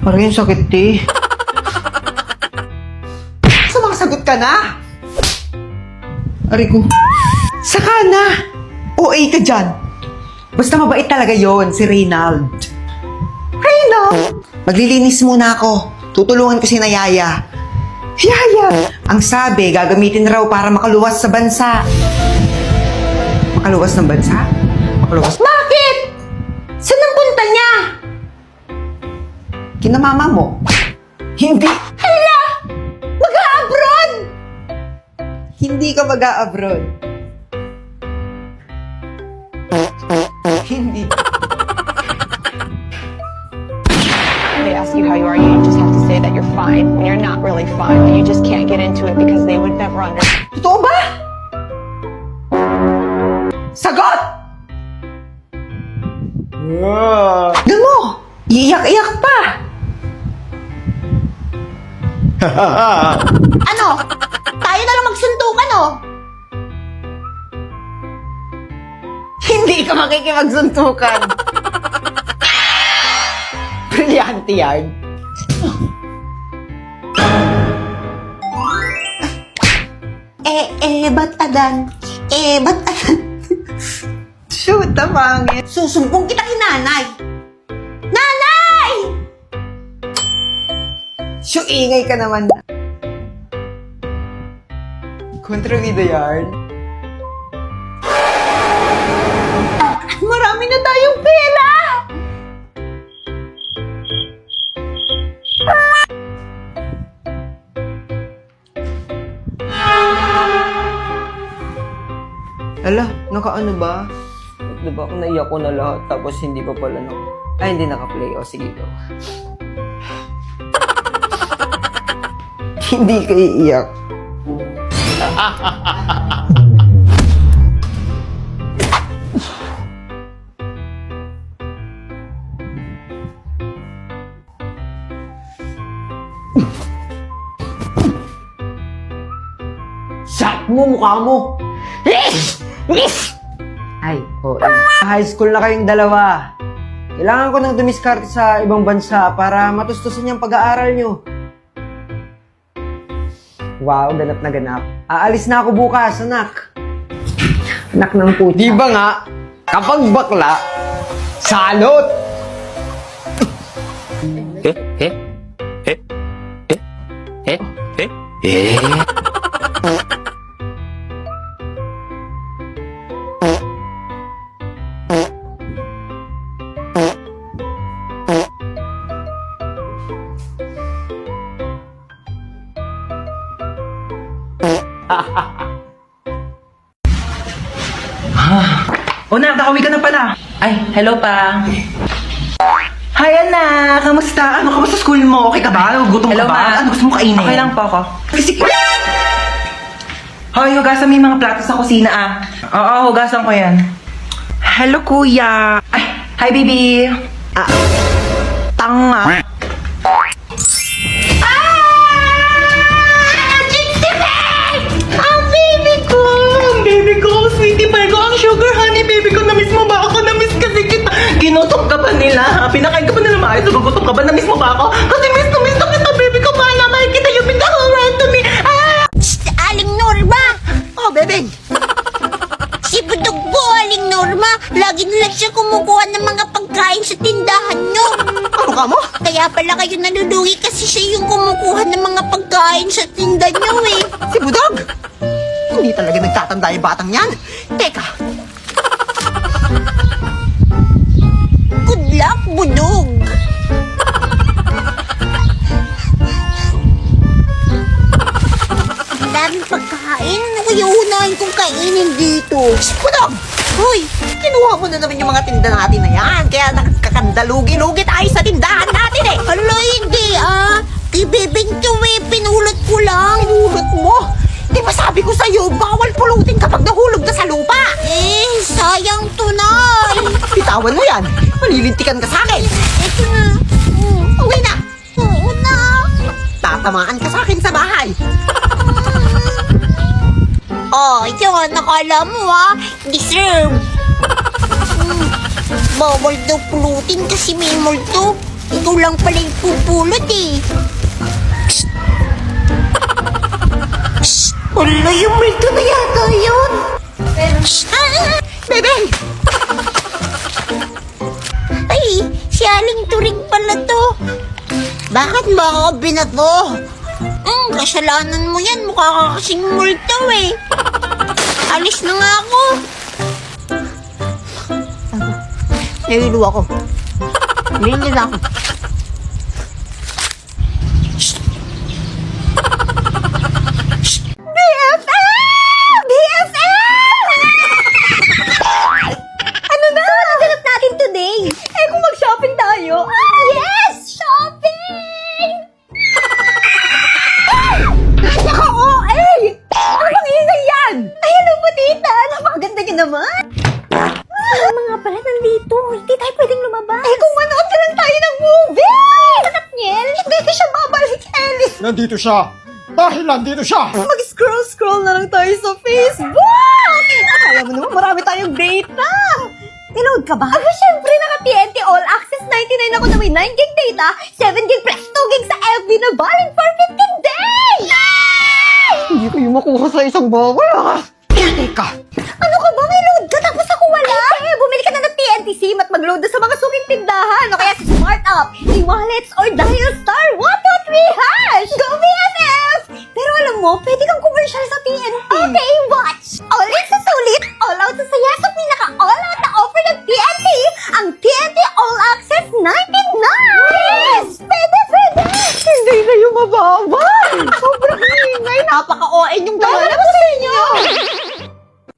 Parang yung sakit, te. Sumasagot ka na? Aray ko. Saka na! OA ka dyan. Basta mabait talaga yon si Reynald. Reynald! Maglilinis muna ako. Tutulungan ko si na Yaya. Yaya! Ang sabi, gagamitin raw para makaluwas sa bansa. Makaluwas ng bansa? Makaluwas? Bakit? Saan ang punta niya? Kina mama mo. Hindi. Hala! Mag-a-abroad! Hindi ka mag-a-abroad. Hindi. They ask you how you are, you just have to say that you're fine when you're not really fine, but you just can't get into it because they would never understand. Totoo ba? Sagot! Tignan mo! Iiyak-iyak pa! Ano? Tayo na lang magsuntukan, oh. Hindi ka makikipagsuntukan. Brilyante yan. Ba't adan? Ba't adan? Shoot, pangit. Susumbong kita kay nanay. Nanay! Shoot, ingay ka naman. Kontrabido yan. Marami na tayong pera! Ala, nakaano ba? Diba kung naiyak ko na lahat tapos hindi pa pala Ay, hindi naka-play. O, sige go. Hindi ka iiyak. Shut mo, mukha mo! Ay, oo. High school na kayong dalawa. Kailangan ko nang dumiskarte sa ibang bansa para matustusan yung pag-aaral nyo. Wow, ganap na ganap. Aalis na ako bukas, anak. Anak ng puta. Di ba nga, kapag bakla, salot! O na, nakauwi ka na pala. Ay, hello pa. Hi, anak! Kamusta? Ano, kamusta school mo? Okay ka ba? Gutom Hello, ka ba? ma. Ano gusto mo kainin? Okay lang po ako. Sige. Hoy, hugasan mo yung mga plato sa kusina, ah. Oo, hugasan ko yan. Hello, kuya. Ay, hi, baby. Tanga. Ang baby ko! Baby ko, sweetie pie ko, ang sugar honey, baby ko, na-miss mo ba ako? Na-miss kasi kita. Ginutom ka ba nila? Pinakain ka ba nila maayos? Nagugutom ka ba? Na-miss mo ba ako? Kasi miss na kita, baby ko. Mahal na mahal kita. You've been the whole world to me. Psst! Aling Norma! Oh, bebeng! Si Budog po, Aling Norma. Lagi na lang siya kumukuha ng mga pagkain sa tindahan nyo. Ano ka mo? Kaya pala kayo nalulugi kasi siya yung kumukuha ng mga pagkain sa tinda nyo eh. Si Budog! Hindi talaga nagtatanda yung batang yan. Teka, Good luck, Budog. Ang daming pagkain. Kaya unahin kong kainin dito. Budog! Hoy, Kinuha mo na naman yung mga tinda natin na yan. Kaya nagkakandalugi-lugi tayo sa tindahan natin eh. hala hindi ah. Kay Bebeng to eh, pinulot ko lang. Pinulot mo? Di ba sabi ko sa'yo, bawal pulutin kapag nahulog na sa lupa? Sayang tunay. Bitawan mo yan. Malilintikan ka sa akin. Ito na. Uwi na. Oo na. Tatamaan ka sa akin sa bahay. Oh, yun. Nakala mo ah. Deserve. Bawal daw pulutin kasi may multo. Ikaw lang pala yung pupulot eh. Wala, yung multo na yata yun. Bebe! Ay, si Aling Turing pala to. Bakit ba ako binato? Kasalanan mo yan. Mukha ka kasing multo eh. Alis na nga ako. Nahilo ako. Linis ako. Ano na? So, ano ganap natin today? Eh, kung mag-shopping tayo. Yes! Shopping! Naka-OA! Ano bang ingay yan? Ay, ano po, tita? Napakaganda niyo naman. Mga pala nandito. Hindi tayo pwedeng lumabas. Eh, kung manood ka lang tayo ng movie! Sakit niel. Hindi ka siya babalik, Ellie. Nandito siya! Dahil nandito siya! Mag-scroll na lang tayo sa Facebook! Akala mo naman marami tayong data! Niload ka ba? Aba, syempre, naka-TNT All Access 99 ako na may 9 gig data, 7 gig plus 2 gig sa FB na valid for 15 days! Hindi kayo makuha sa isang bawal ah! Teka! Ano ka ba? May load ka tapos ako wala? Ay, bumili ka na ng TNT SIM at mag-load na sa mga suking tindahan o kaya sa Smart App, e-wallets, or dial star 123 hash! Go BFF! Pero alam mo, pwede kang commercial sa TNT. Okay, watch! All in sa sulit, all out sa saya sa pinaka-all out na offer ng TNT, ang TNT All Access 99! Yes! Pwede! Hindi kayo mababal! Sobrang ingay! Napaka-OA yung gawin ko sa inyo!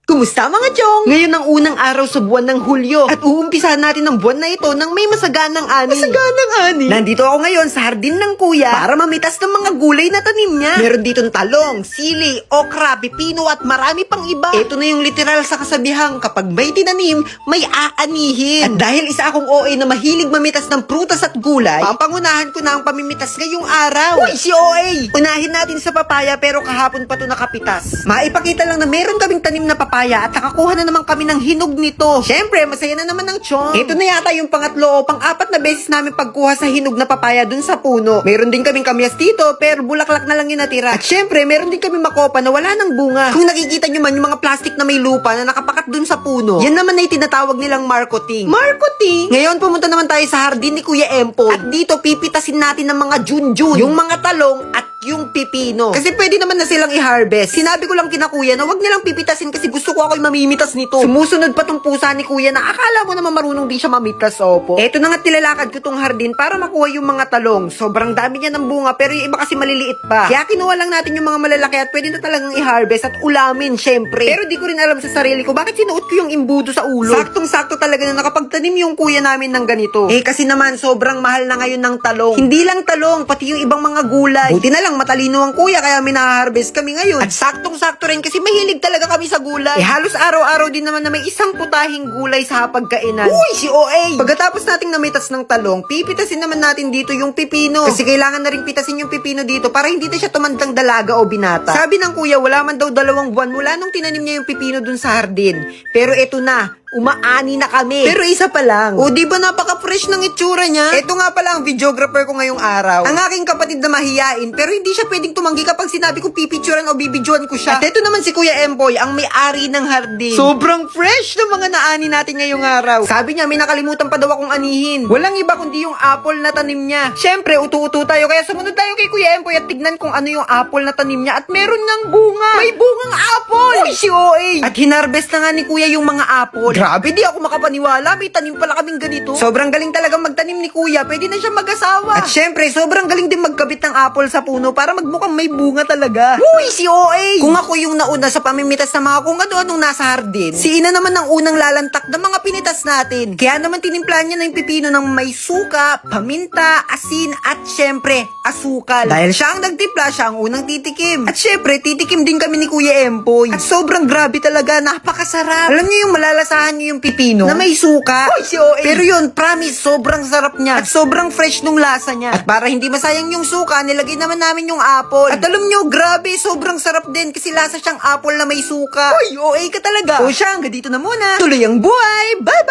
Kumusta mga chong? Ngayon ang unang araw sa buwan ng Hulyo at uumpisahan natin ang buwan na ito ng may masaganang ani. Masaganang ani? Nandito ako ngayon sa hardin ng kuya para mamitas ng mga gulay na tanim niya. Meron ditong talong, sili, okra, pipino at marami pang iba. Ito na yung literal sa kasabihang kapag may tinanim, may aanihin. At dahil isa akong OA na mahilig mamitas ng prutas at gulay, papangunahan ko na ang pamimitas ngayong araw. Uy, si OA! Unahin natin sa papaya pero kahapon pa to nakapitas. Maipakita lang na meron kaming tanim na papaya at nakakuha na naman kami ng hinog nito. Syempre, masaya na naman ang chong. Ito na yata yung pangatlo o pang-apat na beses namin pagkuha sa hinog na papaya dun sa puno. Meron din kaming kamyas dito pero bulaklak na lang yung natira. At syempre, meron din kaming makopa na wala ng bunga. Kung nakikita nyo man yung mga plastic na may lupa na nakapakat dun sa puno, yan naman ay tinatawag nilang marketing. Marketing? Ngayon, pumunta naman tayo sa hardin ni Kuya Empoy. At dito, pipitasin natin ng mga junjun, yung mga talong at yung pipino. Kasi pwede naman na silang i-harvest. Sinabi ko lang kina kuya na wag nilang pipitasin kasi gusto ko ako'y mamimitas nito. Sumusunod pa tong pusa ni kuya na akala mo naman marunong din siya mamitas, opo. Eto na nga tilalakad ko tong hardin para makuha yung mga talong. Sobrang dami niya ng bunga pero yung iba kasi maliliit pa. Kaya kinuha lang natin yung mga malalaki at pwede na talagang i-harvest at ulamin, syempre. Pero di ko rin alam sa sarili ko bakit sinuot ko yung imbudo sa ulo. Saktong-sakto talaga na nakapagtanim yung kuya namin ng ganito. Eh kasi naman sobrang mahal na ngayon ng talong. Hindi lang talong, pati yung ibang mga gulay. Buti na lang matalino ang kuya kaya minaharvest kami ngayon. At saktong-sakto rin kasi mahilig talaga kami sa gulay. Eh halos araw-araw din naman na may isang putahing gulay sa hapagkainan. Uy, si OA! Pagkatapos nating namitas ng talong, pipitasin naman natin dito yung pipino. Kasi kailangan na rin pitasin yung pipino dito para hindi na siya tumandang dalaga o binata. Sabi ng kuya, wala man daw 2 buwan mula nung tinanim niya yung pipino dun sa hardin. Pero eto na, umaani na kami. Pero isa pa lang. O di ba napaka-fresh ng itsura niya? Ito nga pala ang videographer ko ngayong araw. Ang aking kapatid na mahiyain pero hindi siya pwedeng tumanggi kapag sinabi ko pipicturan o bibidyoan ko siya. At ito naman si Kuya Empoy, ang may-ari ng hardin. Sobrang fresh ng mga naani natin ngayong araw. Sabi niya may nakalimutan pa daw akong anihin. Walang iba kundi yung apple na tanim niya. Syempre, utu-utu tayo kaya sumunod tayo kay Kuya Empoy at tignan kung ano yung apple na tanim niya at meron ngang bunga. May bungang apple! Uy, si OA! At hinarvest na nga ni Kuya yung mga apple. Grabe, di ako makapaniwala. May tanim pala kaming ganito. Sobrang galing talagang magtanim ni Kuya. Pwede na siya mag-asawa. At syempre, sobrang galing din magkabit ng apple sa puno para magmukhang may bunga talaga. Uy, si OA! Kung ako yung nauna sa pamimitas ng mga kung ano-anong nasa hardin, si Ina naman ang unang lalantak ng mga pinitas natin. Kaya naman tinimplan niya na yung pipino ng may suka, paminta, asin, at syempre, asukal. Dahil siya ang nagtimpla, siya ang unang titikim. At syempre, titikim din kami ni Kuya Empoy. At sobrang grabe talaga, napakasarap. Alam niyo yung malalasahan niyo yung pipino na may suka. Uy, si OA. Pero yun, promise, sobrang sarap niya. At sobrang fresh nung lasa niya. At para hindi masayang yung suka, nilagay naman namin yung apple. At alam niyo, grabe, sobrang sarap din kasi lasa siyang apple na may suka. Uy, OA ka talaga. O siya, hanggang dito na muna. Tuloy ang buhay. Bye!